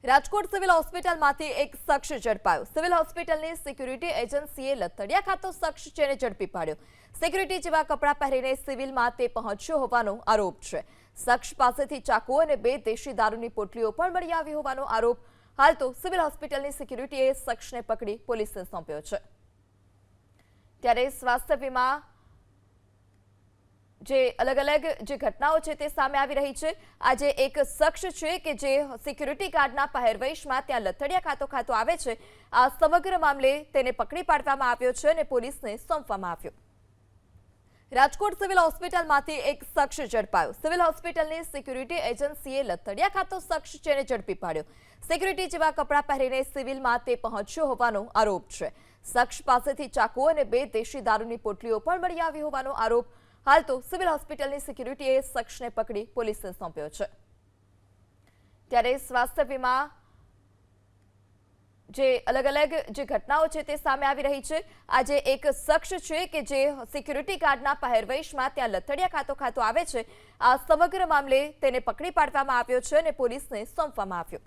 Rajkot civil હોસ્પિટલમાંથી એક શખ્સ ઝડપાયો। સિવિલ હોસ્પિટલની સિક્યુરિટી એજન્સીએ લથડિયા ખાતો શખ્સ જેને ઝડપી પાડ્યો। સિક્યુરિટી જેવા કપડાં પહેરીને સિવિલમાં તે પહોંચ્યો હોવાનો આરોપ છે। શખ્સ પાસેથી ચાકુ અને 2 દેશી દારૂની પોટલીઓ પણ મળી આવી હોવાનો આરોપ। હાલ તો સિવિલ હોસ્પિટલની સિક્યુરિટીએ શખ્સને પકડી પોલીસને સોંપ્યો છે। ત્યારે સ્વાસ્થ્ય વીમા જે અલગ-અલગ જે ઘટનાઓ છે તે સામે આવી રહી છે। આજે એક શખ્સ છે કે જે સિક્યુરિટી ગાર્ડના પહેરવેશમાં ત્યાં લથડિયા ખાતો આવે છે। આ સમગ્ર મામલે તેને પકડી પાડવામાં આવ્યો છે અને પોલીસને સોંપવામાં આવ્યો। રાજકોટ સિવિલ હોસ્પિટલમાંથી એક શખ્સ ઝડપાયો। સિવિલ હોસ્પિટલની સિક્યુરિટી એજન્સીએ લથડિયા ખાતો શખ્સ જેને ઝડપી પાડ્યો। સિક્યુરિટી જેવા કપડાં પહેરીને સિવિલમાં તે પહોંચ્યો હોવાનો આરોપ છે। શખ્સ પાસેથી ચાકુ અને 2 દેશી દારૂની પોટલીઓ પણ મળી આવી હોવાનો આરોપ। હાલ તો સિવિલ હોસ્પિટલની સિક્યુરિટીએ શખ્સને પકડી પોલીસને સોંપ્યો છે। ત્યારે સ્વાસ્થ્ય વીમા જે અલગ-અલગ જે ઘટનાઓ છે તે સામે આવી રહી છે। આજે એક શખ્સ છે કે જે સિક્યુરિટી ગાર્ડના પહેરવેશમાં ત્યાં લથડિયા ખાતો આવે છે। આ સમગ્ર મામલે તેને પકડી પાડવામાં આવ્યો છે અને પોલીસને સોંપવામાં આવ્યો।